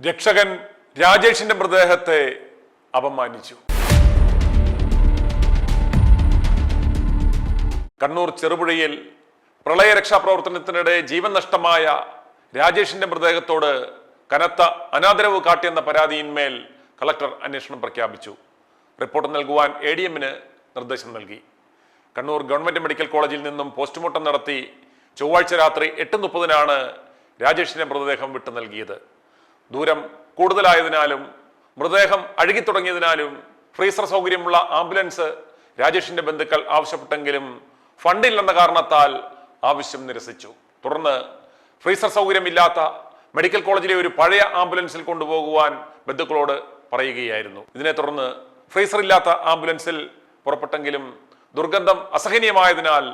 രക്ഷകൻ രാജേഷിന്റെ മൃതദേഹത്തെ അപമാനിച്ചു. കണ്ണൂർ ചെറുപുഴയിൽ പ്രളയ രക്ഷാപ്രവർത്തനത്തിനിടെ ജീവൻ നഷ്ടമായ രാജേഷിന്റെ മൃതദേഹത്തോട് കനത്ത അനാദരവ് കാട്ടിയെന്ന പരാതിയിന്മേൽ കളക്ടർ അന്വേഷണം പ്രഖ്യാപിച്ചു. റിപ്പോർട്ട് നൽകുവാൻ ADM-ന് നിർദ്ദേശം നൽകി. കണ്ണൂർ ഗവൺമെന്റ് മെഡിക്കൽ കോളേജിൽ നിന്നും പോസ്റ്റ്മോർട്ടം നടത്തി ചൊവ്വാഴ്ച രാത്രി 8:30-നാണ് രാജേഷിന്റെ മൃതദേഹം വിട്ടു നൽകിയത്. ദൂരം കൂടുതലായതിനാലും മൃതദേഹം അഴുകിത്തുടങ്ങിയതിനാലും ഫ്രീസർ സൗകര്യമുള്ള ആംബുലൻസ് രാജേഷിന്റെ ബന്ധുക്കൾ ആവശ്യപ്പെട്ടെങ്കിലും ഫണ്ടില്ലെന്ന കാരണത്താൽ ആവശ്യം നിരസിച്ചു. തുടർന്ന് ഫ്രീസർ സൗകര്യമില്ലാത്ത മെഡിക്കൽ കോളേജിലെ ഒരു പഴയ ആംബുലൻസിൽ കൊണ്ടുപോകുവാൻ ബന്ധുക്കളോട് പറയുകയായിരുന്നു. ഇതിനെ തുടർന്ന് ഫ്രീസർ ഇല്ലാത്ത ആംബുലൻസിൽ പുറപ്പെട്ടെങ്കിലും ദുർഗന്ധം അസഹനീയമായതിനാൽ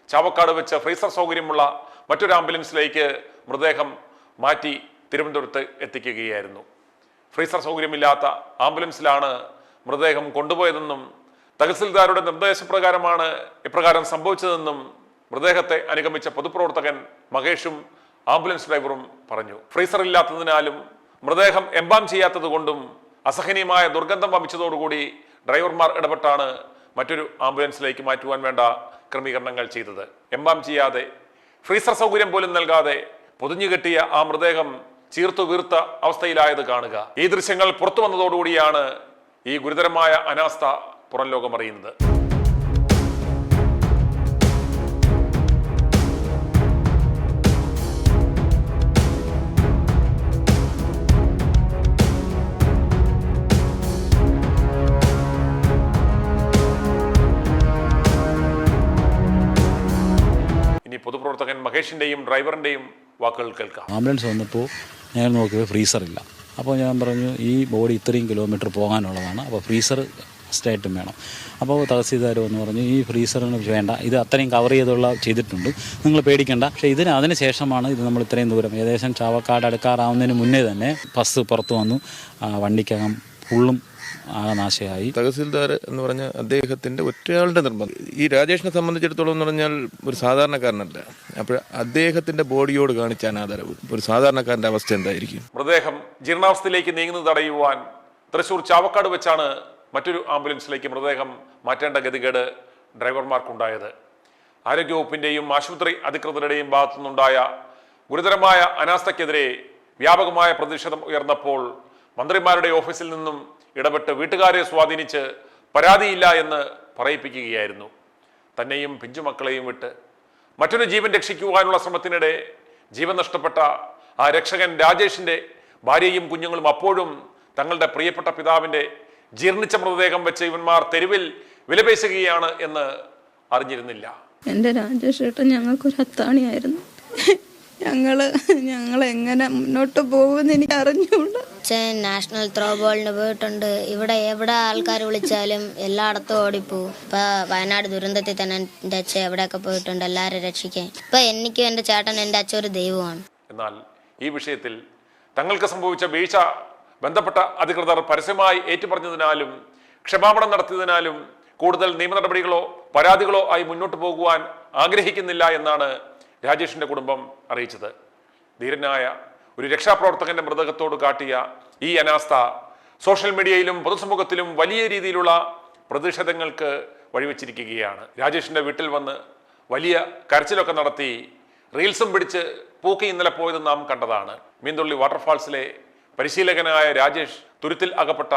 ചാവക്കാട് വെച്ച് ഫ്രീസർ സൗകര്യമുള്ള മറ്റൊരു ആംബുലൻസിലേക്ക് മൃതദേഹം മാറ്റി തിരുവനന്തപുരത്ത് എത്തിക്കുകയായിരുന്നു. ഫ്രീസർ സൗകര്യമില്ലാത്ത ആംബുലൻസിലാണ് മൃതദേഹം കൊണ്ടുപോയതെന്നും തഹസിൽദാരുടെ നിർദ്ദേശപ്രകാരമാണ് ഇപ്രകാരം സംഭവിച്ചതെന്നും മൃതദേഹത്തെ അനുഗമിച്ച പൊതുപ്രവർത്തകൻ മഹേഷും ആംബുലൻസ് ഡ്രൈവറും പറഞ്ഞു. ഫ്രീസർ ഇല്ലാത്തതിനാലും മൃതദേഹം എംബാം ചെയ്യാത്തത് കൊണ്ടും അസഹനീയമായ ദുർഗന്ധം വമിച്ചതോടുകൂടി ഡ്രൈവർമാർ ഇടപെട്ടാണ് മറ്റൊരു ആംബുലൻസിലേക്ക് മാറ്റുവാൻ വേണ്ട ക്രമീകരണങ്ങൾ ചെയ്തത്. എംബാം ചെയ്യാതെ ഫ്രീസർ സൗകര്യം പോലും നൽകാതെ പൊതിഞ്ഞുകെട്ടിയ ആ മൃതദേഹം ചീർത്തു വീർത്ത അവസ്ഥയിലായത് കാണുക. ഈ ദൃശ്യങ്ങൾ പുറത്തു വന്നതോടുകൂടിയാണ് ഈ ഗുരുതരമായ അനാസ്ഥ പുറം ലോകം അറിയുന്നത്. ഇനി പൊതുപ്രവർത്തകൻ മഹേഷിന്റെയും ഡ്രൈവറിന്റെയും വാക്കുകൾ കേൾക്കാം. ആംബുലൻസ് വന്നപ്പോൾ ഞാൻ നോക്കിയത് ഫ്രീസറില്ല. അപ്പോൾ ഞാൻ പറഞ്ഞു ഈ ബോഡി ഇത്രയും കിലോമീറ്റർ പോകാനുള്ളതാണ്, അപ്പോൾ ഫ്രീസർ മസ്റ്റായിട്ടും വേണം. അപ്പോൾ തഹസീൽദാർ എന്ന് പറഞ്ഞു ഈ ഫ്രീസറിന് വേണ്ട, ഇത് അത്രയും കവർ ചെയ്തിട്ടുണ്ട്, നിങ്ങൾ പേടിക്കേണ്ട. പക്ഷേ അതിന് ശേഷമാണ് ഇത് നമ്മൾ ഇത്രയും ദൂരം ഏകദേശം ചാവക്കാട് അടുക്കാറാവുന്നതിന് മുന്നേ തന്നെ ബസ് പുറത്തു വന്നു, വണ്ടിക്കകം ഫുള്ളും നാശമായി. തഹസിൽദാർ എന്ന് പറഞ്ഞ അദ്ദേഹത്തിന്റെ ഒറ്റയാളുടെ നിർബന്ധം. ഈ രാജേഷിനെ സംബന്ധിച്ചിടത്തോളം എന്ന് പറഞ്ഞാൽ ഒരു സാധാരണക്കാരനല്ല. അപ്പോൾ അദ്ദേഹത്തിന്റെ ബോഡിയോട് കാണിച്ച അനാദരവ് ഒരു സാധാരണക്കാരന്റെ അവസ്ഥ എന്തായിരിക്കും? മൃതദേഹം ജീർണാവസ്ഥയിലേക്ക് നീങ്ങുന്നത് തടയുവാൻ തൃശൂർ ചാവക്കാട് വെച്ചാണ് മറ്റൊരു ആംബുലൻസിലേക്ക് മൃതദേഹം മാറ്റേണ്ട ഗതികേട് ഡ്രൈവർമാർക്കുണ്ടായത്. ആരോഗ്യവകുപ്പിന്റെയും ആശുപത്രി അധികൃതരുടെയും ഭാഗത്തുനിന്നുണ്ടായ ഗുരുതരമായ അനാസ്ഥയ്ക്കെതിരെ വ്യാപകമായ പ്രതിഷേധം ഉയർന്നപ്പോൾ മന്ത്രിമാരുടെ ഓഫീസിൽ നിന്നും ഇടപെട്ട് വീട്ടുകാരെ സ്വാധീനിച്ച് പരാതിയില്ല എന്ന് പറയിപ്പിക്കുകയായിരുന്നു. തന്നെയും പിഞ്ചുമക്കളെയും വിട്ട് മറ്റൊരു ജീവൻ രക്ഷിക്കുവാനുള്ള ശ്രമത്തിനിടെ ജീവൻ നഷ്ടപ്പെട്ട ആ രക്ഷകൻ രാജേഷിന്റെ ഭാര്യയും കുഞ്ഞുങ്ങളും അപ്പോഴും തങ്ങളുടെ പ്രിയപ്പെട്ട പിതാവിന്റെ ജീർണിച്ച മൃതദേഹം വെച്ച് ഇവന്മാർ തെരുവിൽ വിലപേശുകയാണ് എന്ന് അറിഞ്ഞിരുന്നില്ല. എൻ്റെ രാജേഷ് ഏട്ടൻ ഞങ്ങൾക്കൊരു അത്താണിയായിരുന്നു. ഞങ്ങൾ എങ്ങനെ മുന്നോട്ട് പോകുമെന്ന് എനിക്ക് അറിഞ്ഞുകൂടാ. അച്ഛൻ നാഷണൽ ത്രോ ബോളിന് പോയിട്ടുണ്ട്. ഇവിടെ എവിടെ ആൾക്കാർ വിളിച്ചാലും എല്ലായിടത്തും ഓടിപ്പോവും. ഇപ്പൊ വയനാട് ദുരന്തത്തിൽ തന്നെ എൻ്റെ അച്ഛൻ എവിടെയൊക്കെ പോയിട്ടുണ്ട് എല്ലാവരും രക്ഷിക്കാൻ. ഇപ്പൊ എനിക്കും എൻ്റെ ചേട്ടൻ എൻ്റെ അച്ഛൻ ഒരു ദൈവമാണ്. എന്നാൽ ഈ വിഷയത്തിൽ തങ്ങൾക്ക് സംഭവിച്ച വീഴ്ച ബന്ധപ്പെട്ട അധികൃതർ പരസ്യമായി ഏറ്റുപറഞ്ഞതിനാലും ക്ഷമാപണം നടത്തിയതിനാലും കൂടുതൽ നിയമ നടപടികളോ പരാതികളോ ആയി മുന്നോട്ട് പോകുവാൻ ആഗ്രഹിക്കുന്നില്ല എന്നാണ് രാജേഷിന്റെ കുടുംബം അറിയിച്ചത്. ധീരനായ ഒരു രക്ഷാപ്രവർത്തകന്റെ മൃതദേഹത്തോട് കാട്ടിയ ഈ അനാസ്ഥ സോഷ്യൽ മീഡിയയിലും പൊതുസമൂഹത്തിലും വലിയ രീതിയിലുള്ള പ്രതിഷേധങ്ങൾക്ക് വഴിവെച്ചിരിക്കുകയാണ്. രാജേഷിന്റെ വീട്ടിൽ വന്ന് വലിയ കരച്ചിലൊക്കെ നടത്തി റീൽസും പിടിച്ച് പൂക്കി ഇന്നലെ പോയത് നാം കണ്ടതാണ്. മീൻതുള്ളി വാട്ടർഫാൾസിലെ പരിശീലകനായ രാജേഷ് തുരുത്തിൽ അകപ്പെട്ട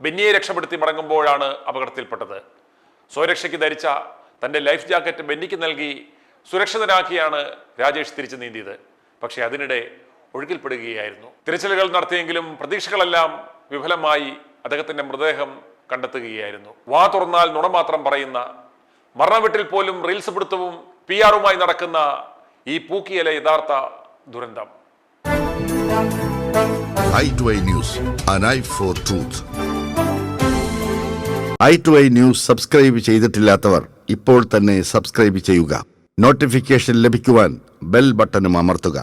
ബെന്നിയെ രക്ഷപ്പെടുത്തി മടങ്ങുമ്പോഴാണ് അപകടത്തിൽപ്പെട്ടത്. സ്വരക്ഷയ്ക്ക് ധരിച്ച തന്റെ ലൈഫ് ജാക്കറ്റ് ബെന്നിക്ക് നൽകി സുരക്ഷിതനാക്കിയാണ് രാജേഷ് തിരിച്ചു നീന്തിയത്. പക്ഷെ അതിനിടെ ഒഴുകിൽപ്പെടുകയായിരുന്നു. തിരച്ചിലുകൾ നടത്തിയെങ്കിലും പ്രതീക്ഷകളെല്ലാം വിഫലമായി അദ്ദേഹത്തിന്റെ മൃതദേഹം കണ്ടെത്തുകയായിരുന്നു. വാ തുറന്നാൽ നുണ മാത്രം പറയുന്ന, മരണവീട്ടിൽ പോലും റീൽസ് പിടുത്തവും PR-ഉമായി നടക്കുന്ന ഈ പൂക്കിയലെ യഥാർത്ഥ ദുരന്തം. i2i News, an eye for truth. i2i News subscribe ചെയ്തിട്ടില്ലാത്തവർ ഇപ്പോൾ തന്നെ സബ്സ്ക്രൈബ് ചെയ്യുക. നോട്ടിഫിക്കേഷൻ ലഭിക്കുവാൻ ബെൽ ബട്ടണും അമർത്തുക.